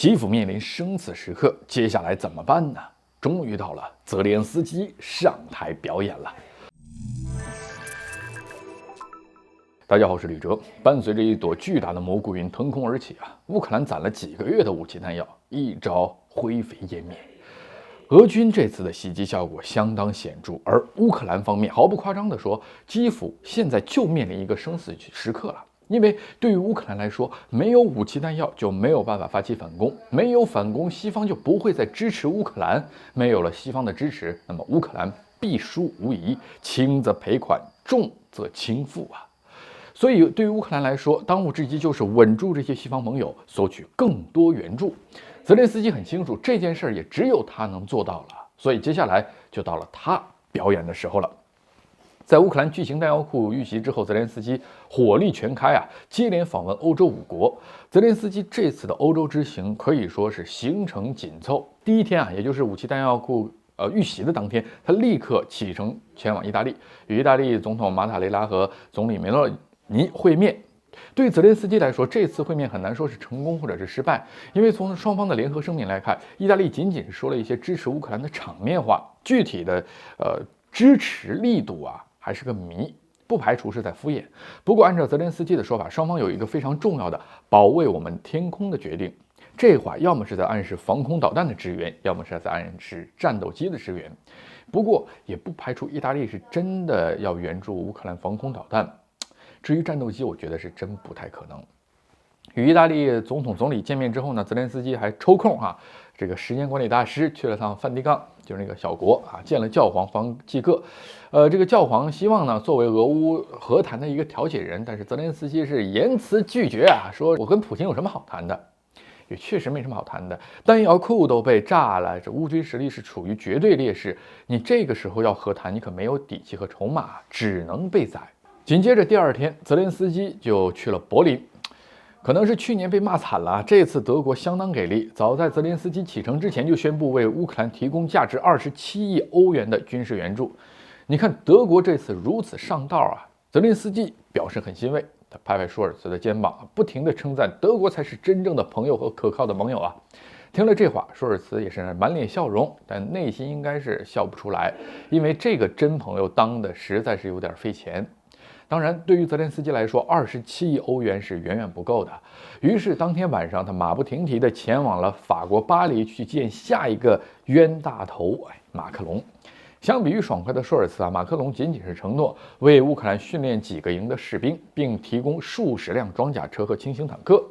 基辅面临生死时刻，接下来怎么办呢？终于到了泽连斯基上台表演了。大家好，我是吕哲。伴随着一朵巨大的蘑菇云腾空而起乌克兰攒了几个月的武器弹药，一朝灰飞烟灭。俄军这次的袭击效果相当显著，而乌克兰方面毫不夸张地说，基辅现在就面临一个生死时刻了。因为对于乌克兰来说，没有武器弹药就没有办法发起反攻，没有反攻，西方就不会再支持乌克兰，没有了西方的支持，那么乌克兰必输无疑，轻则赔款，重则倾覆所以对于乌克兰来说，当务之急就是稳住这些西方盟友，索取更多援助。泽连斯基很清楚这件事也只有他能做到了，所以接下来就到了他表演的时候了。在乌克兰巨型弹药库遇袭之后，泽连斯基火力全开接连访问欧洲5国。泽连斯基这次的欧洲之行可以说是行程紧凑。第一天也就是武器弹药库遇袭的当天，他立刻启程前往意大利，与意大利总统马塔雷拉和总理梅洛尼会面。对泽连斯基来说，这次会面很难说是成功或者是失败，因为从双方的联合声明来看，意大利仅仅是说了一些支持乌克兰的场面话，具体的支持力度还是个谜，不排除是在敷衍。不过按照泽连斯基的说法，双方有一个非常重要的保卫我们天空的决定，这话要么是在暗示防空导弹的支援，要么是在暗示战斗机的支援。不过也不排除意大利是真的要援助乌克兰防空导弹，至于战斗机，我觉得是真不太可能。与意大利总理见面之后呢，泽连斯基还抽空这个时间管理大师去了趟梵蒂冈，就是那个小国见了教皇方济各。这个教皇希望呢作为俄乌和谈的一个调解人，但是泽连斯基是严词拒绝说我跟普京有什么好谈的？也确实没什么好谈的，弹药库都被炸了，这乌军实力是处于绝对劣势，你这个时候要和谈，你可没有底气和筹码，只能被宰。紧接着第二天，泽连斯基就去了柏林。可能是去年被骂惨了，这次德国相当给力，早在泽连斯基启程之前就宣布为乌克兰提供价值27亿欧元的军事援助。你看德国这次如此上道泽连斯基表示很欣慰，他拍拍舒尔茨的肩膀，不停地称赞德国才是真正的朋友和可靠的盟友听了这话，舒尔茨也是满脸笑容，但内心应该是笑不出来，因为这个真朋友当的实在是有点费钱。当然，对于泽连斯基来说，27亿欧元是远远不够的。于是当天晚上，他马不停蹄地前往了法国巴黎，去见下一个冤大头马克龙。相比于爽快的舒尔茨马克龙仅仅是承诺为乌克兰训练几个营的士兵，并提供数十辆装甲车和轻型坦克。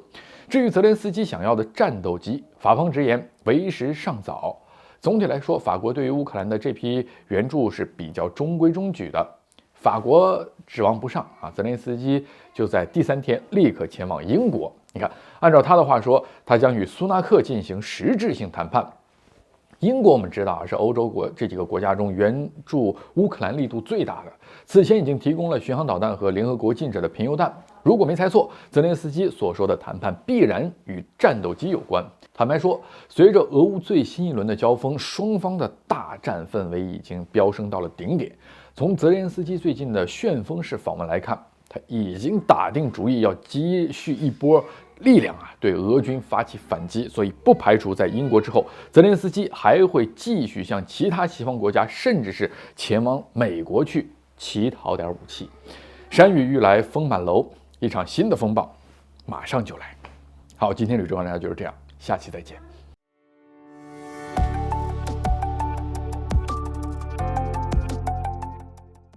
至于泽连斯基想要的战斗机，法方直言为时尚早。总体来说，法国对于乌克兰的这批援助是比较中规中矩的。法国指望不上泽连斯基就在第3天立刻前往英国。你看，按照他的话说，他将与苏纳克进行实质性谈判。英国我们知道是欧洲这几个国家中援助乌克兰力度最大的，此前已经提供了巡航导弹和联合国禁止的贫铀弹。如果没猜错，泽连斯基所说的谈判必然与战斗机有关。坦白说，随着俄乌最新一轮的交锋，双方的大战氛围已经飙升到了顶点。从泽连斯基最近的旋风式访问来看，他已经打定主意要积蓄一波力量对俄军发起反击，所以不排除在英国之后，泽连斯基还会继续向其他西方国家，甚至是前往美国去乞讨点武器。山雨欲来风满楼，一场新的风暴马上就来。好，今天吕哲跟大家就是这样，下期再见。